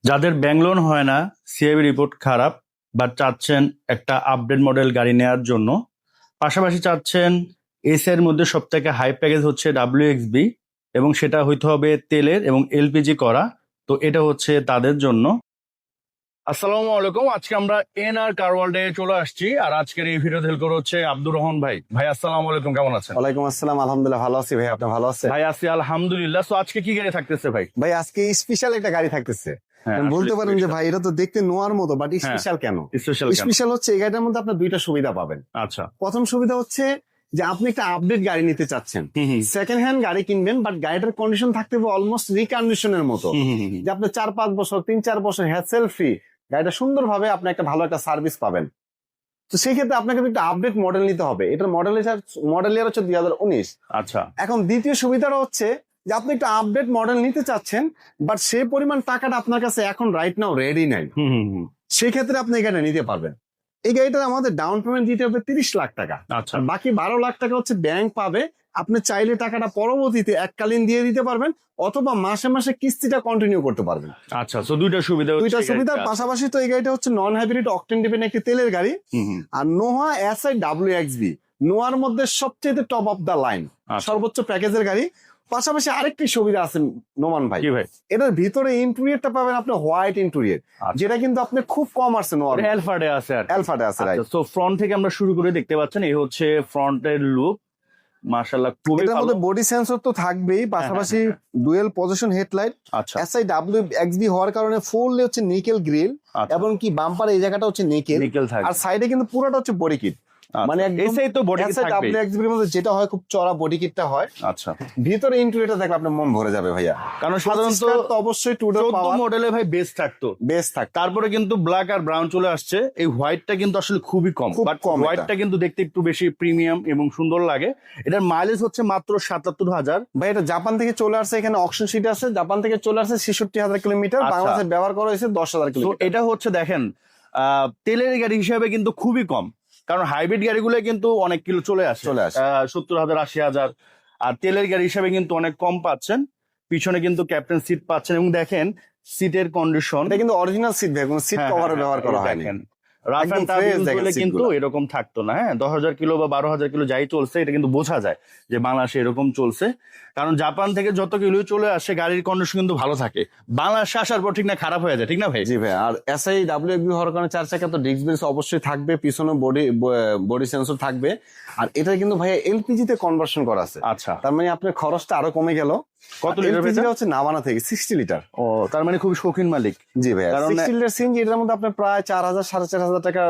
যাদের bank loan হয় না, সিআইবি রিপোর্ট খারাপ, বা চাচ্ছেন একটা আপডেট মডেল গাড়ি নেওয়ার জন্য, পাশাপাশি চাচ্ছেন এস এর মধ্যে সব থেকে হাই প্যাকেজ হচ্ছে WXB, এবং সেটা হইতে হবে তেলের এবং এলপিজি করা। তো এটা হচ্ছে তাদের জন্য। আসসালামু আলাইকুম, আজকে আমরা এনআর কার ওয়ার্ল্ডে চলে আসছি, আর আজকের এই ভিডিও হেল্প করে হচ্ছে আব্দুর রহমান ভাই। ভাই আসসালামু আলাইকুম, কেমন আছেন? ওয়ালাইকুম আসসালাম, আলহামদুলিল্লাহ ভালো আছি ভাই। আপনি ভালো আছেন? ভাই আছি আলহামদুলিল্লাহ। তো আজকে কি গাড়ি থাকতেছে ভাই? ভাই আজকে স্পেশাল একটা গাড়ি থাকতেছে। হ্যাঁ, বলতে পারেন যে ভাই এটা তো দেখতে নোয়ার মতো, বাট হ্যাঁ, স্পেশাল কেন? স্পেশাল কেন? স্পেশাল হচ্ছে এই গাড়িটার মধ্যে আপনার দুইটা সুবিধা পাবেন। আচ্ছা। প্রথম সুবিধা হচ্ছে যে আপনি একটা আপডেট গাড়ি নিতে চাচ্ছেন, সেকেন্ড হ্যান্ড গাড়ি কিনবেন, বাট গাড়িটার কন্ডিশন থাকতে হবে অলমোস্ট রিকন্ডিশনের মতো, যে আপনি 4-5 বছর 3-4 বছর হ্যাসেল ফ্রি গাড়িটা সুন্দরভাবে আপনি একটা ভালো একটা সার্ভিস পাবেন। তো সেই ক্ষেত্রে আপনাকে একটা আপডেট মডেল নিতে হবে। এটার মডেল ইয়ার হচ্ছে 2019। আচ্ছা। এখন দ্বিতীয় সুবিধাটা হচ্ছে যে আপনি একটা আপডেট মডেল নিতে চাচ্ছেন, বাট সেই পরিমাণ টাকাটা আপনার কাছে এখন রাইট নাও রেডি নাই। সেই ক্ষেত্রে আপনি এই গাড়িটা নিতে পারবেন। এই গাড়িটার আমাদের ডাউন পেমেন্ট দিতে হবে 30 লাখ টাকা। আচ্ছা। আর বাকি 12 লাখ টাকা হচ্ছে ব্যাংক পাবে। আপনি চাইলে টাকাটা পরবর্তীতে এককালীন দিয়ে দিতে পারবেন, অথবা মাসে মাসে কিস্তিটা কন্টিনিউ করতে পারবেন। আচ্ছা, তো দুইটা সুবিধা হচ্ছে দুইটা এই সুবিধার গাড়িটা। পাশাপাশি তো এই গাড়িটা হচ্ছে নন হাইব্রিড অকটেন ডিপেন্ডেন্ট একটি তেলের গাড়ি। আর নোহা SI WXB নোয়ার মধ্যে সবচেয়ে টপ অফ দা লাইন, আচ্ছা। সর্বোচ্চ প্যাকেজের গাড়ি। পাশাপাশি আরেকটি সুবিধা আছে নোমান ভাই, কি ভাই? এটার ভিতরে ইন্টেরিয়রটা পাবেন আপনি হোয়াইট ইন্টেরিয়র, আচ্ছা। যেটা কিন্তু আপনি খুব কম আছে নোয়ার। অ্যালফাডে আছে আর অ্যালফাটা আছে, রাইট। তো ফ্রন্ট থেকে আমরা শুরু করে দেখতে পাচ্ছেন, এই হচ্ছে ফ্রন্টের লুক। মাশাআল্লাহ খুবই এটার ভালো। মধ্যে বডি সেন্সর তো থাকবেই, পাশাপাশি ডুয়েল পজিশন হেডলাইট। আচ্ছা। SI WXB হওয়ার কারণে ফুললি হচ্ছে নিকেল গ্রিল, আচ্ছা। এবং কি বাম্পার এই জায়গাটা হচ্ছে নিকেল, নিকেল থাকবে। আর সাইডে কিন্তু পুরোটা হচ্ছে বডি কিট। মানে একদম এসেই তো বডি কিট SI থাকবে। WXB এর মধ্যে যেটা হয় খুব চড়া বডি কিটটা হয়। আচ্ছা। ভিতরে ইন্টেরিয়রটা দেখলে আপনার মন ভরে যাবে ভাইয়া। কারণ সাধারণত তো অবশ্যই টু ডোর 14 পাওয়ার মডেলে ভাই বেস থাকতো, বেস থাকে। তারপরে কিন্তু ব্ল্যাক আর ব্রাউন চলে আসছে। এই হোয়াইটটা কিন্তু আসলে খুবই কম, খুব বাট কম এটা। হোয়াইটটা কিন্তু দেখতে একটু বেশি প্রিমিয়াম এবং সুন্দর লাগে। এটার মাইলেজ হচ্ছে মাত্র 77,000। ভাই এটা জাপান থেকে চলে আসছে, এখানে অকশন শিট আছে, জাপান থেকে চলে আসছে 66,000 কিলোমিটার, আচ্ছা। বাংলাদেশে ব্যবহার করা হয়েছে 10,000 তো কিলোমিটার। এটা হচ্ছে দেখেন, তেলের গাড়ি হিসাবে কিন্তু খুবই কম, কারণ হাইব্রিড গাড়িগুলো কিন্তু অনেক কিলো চলে আসে, 70,000 80,000। আর তেলের গাড়ি হিসাবে কিন্তু অনেক কম পাচ্ছেন। পিছনে কিন্তু ক্যাপ্টেন সিট পাচ্ছেন, এবং দেখেন সিটের কন্ডিশন। এটা কিন্তু অরিজিনাল সিট ভাই, কোনো সিট কভার ব্যবহার করা হয়নি। রাফ একদম এন্ড টাফ fresh ইউজ দেখেন করলে কিন্তু সিটগুলো। এরকম থাকতো না। হ্যাঁ, 10,000 কিলো বা 12,000 কিলো যাই চলছে, এটা কিন্তু বোঝা যায় যে বাংলাদেশে এরকম চলছে। কারণ জাপান থেকে যত কিলো চলে আসে, গাড়ির কন্ডিশন কিন্তু ভালো থাকে। বাংলাদেশে আসার পর ঠিক না খারাপ হয়ে যায়, ঠিক না ভাই? জি ভাই, আর SI WXB হওয়ার কারণে 4 চাকা তো ডিস্ক ব্রেক অবশ্যই থাকবে, পিছনে বডি সেন্সর থাকবে। আর এটা কিন্তু ভাই এলপিজি তে কনভার্সন করা আছে। আচ্ছা। তার মানে আপনার খরচটা আরো কমে গেল। কত লিটার এলপিজি এটা? হচ্ছে নামানা থেকে 60 লিটার। ও, তার মানে খুবই শৌখিন মালিক। জি ভাই, কারণ 60 লিটার সিএনজি, এটার মধ্যে আপনার প্রায় 4,000 4,500 টাকা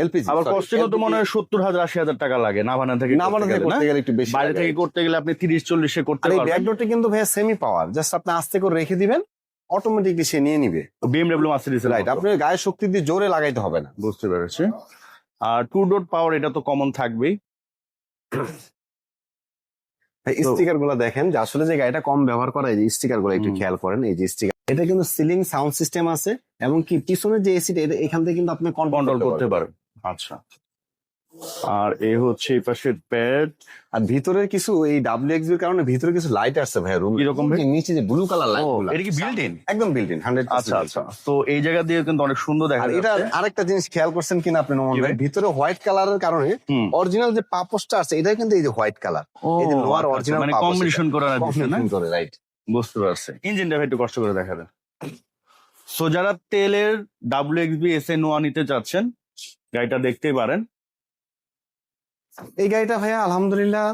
এলপিজি। আবার কষ্ট তো মনে হয় 70,000 80,000 টাকা লাগে নাভানা থেকে নামানা থেকে করতে গেলে একটু বেশি বাইরে লাগে। থেকে করতে গেলে আপনি 30-40-এ করতে আর এই পারবেন। ব্যাকডোরটা কিন্তু ভাই সেমি পাওয়ার, জাস্ট আপনি আস্তে করে রেখে দিবেন, অটোমেটিকলি সে নিয়ে নিবে। BMW মার্সিডিজ রাইট, আপনার গায়ে শক্তি দিয়ে জোরে লাগাইতে হবে না। বুঝতে পেরেছি। আর 2 ডোর পাওয়ার এটা তো কমন থাকবেই। স্টিকার গুলো দেখেন, যে আসলে যে গাড়িটা কম ব্যবহার করা, এই যে স্টিকার গুলো একটু খেয়াল করেন, এই যে স্টিকার, এটা কিন্তু সিলিং সাউন্ড সিস্টেম আছে, এবং কি পিছনের যে এসিটা এখান থেকে কিন্তু আপনি কন্ট্রোল করতে পারবেন। আচ্ছা। আর এই হচ্ছে এই পাশের প্যাড। আর ভিতরের কিছু এই WXB এর কারণে ভিতরে কিছু লাইট আসছে ভাই রুম, কিরকম ভাই? নিচে যে ব্লু কালার লাইট গুলো, এটা কি বিল্ট ইন? একদম বিল্ট ইন 100%। আচ্ছা আচ্ছা। তো এই জায়গা দিয়ে কিন্তু অনেক সুন্দর দেখা আর এটা যাচ্ছে। আরেকটা জিনিস খেয়াল করছেন কিনা আপনি নোমান কি ভাই, ভাই? ভিতরে হোয়াইট কালারের কারণে অরিজিনাল যে পাপোসটা আছে এটা কিন্তু এই যে হোয়াইট কালার, এই যে লোয়ার অরিজিনাল মানে কম্বিনেশন করা দিচ্ছে না? করে, রাইট। বুঝতে পারছি। ইঞ্জিনটা একটু কষ্ট করে দেখা দেন। সো যারা তেলের WXB SA নোয়া নিতে চাচ্ছেন, গাড়িটা দেখতেই পারেন। এই গাড়িটা ভাইয়া আলহামদুলিল্লাহ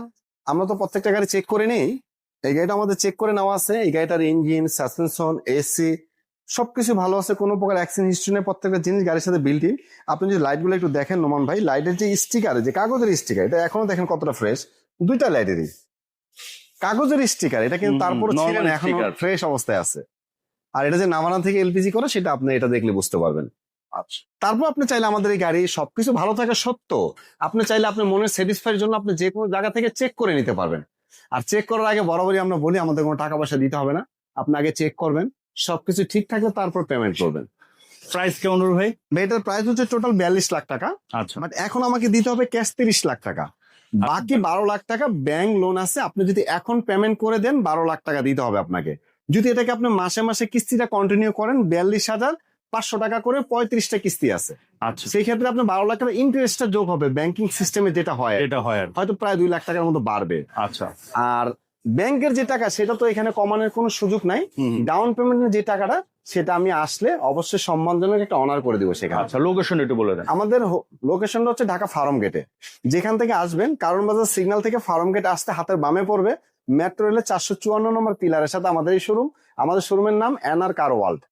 আমরা তো প্রত্যেকটা গাড়ি চেক করে নিই, এই গাড়িটা আমাদের চেক করে নেওয়া আছে। এই গাড়িটার ইঞ্জিন, সাসপেনশন, এসি সবকিছু ভালো আছে, কোনো প্রকার অ্যাক্সিডেন্ট হিস্ট্রি নেই, প্রত্যেকটা জিনিস গাড়ির সাথে বিল্ট ইন। আপনি যদি লাইট গুলো একটু দেখেন নোমান ভাই, লাইটের যে স্টিকার, যে কাগজের স্টিকার, এটা এখনো দেখেন কতটা ফ্রেশ, দুইটা লাইটেরই কাগজের স্টিকার, এটা কিন্তু তারপরে normal ছিলেন এখনো sticker। ফ্রেশ অবস্থায় আছে। আর এটা যে নামানা থেকে এলপিজি করে, সেটা আপনি এটা দেখলে বুঝতে পারবেন। আচ্ছা। তারপর আপনি চাইলে আমাদের এই গাড়ি সবকিছু ভালো থাকা সত্ত্বেও আপনি চাইলে আপনার মনের স্যাটিসফাইয়ের জন্য আপনি যে কোনো জায়গা থেকে চেক করে নিতে পারবেন। আর চেক করার আগে বরাবরই আমরা বলি, আমাদের কোনো টাকা পয়সা দিতে হবে না, আপনি আগে চেক করবেন, সবকিছু ঠিক থাকলে তারপর পেমেন্ট করবেন। প্রাইস কেমন ভাই? এটার প্রাইস হচ্ছে টোটাল 42 লাখ টাকা, আচ্ছা। বাট এখন আমাকে দিতে হবে ক্যাশ 30 লাখ টাকা, বাকি 12 লাখ টাকা ব্যাংক লোন আছে। আপনি যদি এখন পেমেন্ট করে দেন 12 লাখ টাকা দিতে হবে আপনাকে। যদি এটাকে আপনি মাসে মাসে কিস্তিটা কন্টিনিউ করেন 42,500 টাকা করে 35টা কিস্তি আছে। আচ্ছা, সেই ক্ষেত্রে আপনার 12 লাখ টাকা ইন্টারেস্টটা যোগ হবে ব্যাংকিং সিস্টেমে যেটা হয়, এটা হয় আর কি। হয়তো প্রায় 2 লাখ টাকার মতো বাড়বে। আচ্ছা, আর ব্যাংকের যে টাকা সেটা তো এখানে কমানোর কোনো সুযোগ নাই। হুম। ডাউন পেমেন্টের যে টাকাটা সেটা আমি আসলে অবশ্যই সম্মানজনক একটা অনার করে দিব সেখানে। আচ্ছা, লোকেশন একটু বলে দেন। আমাদের লোকেশনটা হচ্ছে ঢাকা ফার্ম গেটে। যেখান থেকে আসবেন কারণ বাজার সিগন্যাল থেকে ফার্ম গেট আসতে হাতের বামে পড়বে, মেট্রো রেলের 454 নম্বর পিলারের সাথে আমাদের এই শোরুম। আমাদের শোরুমের নাম এনআর কার ওয়ার্ল্ড।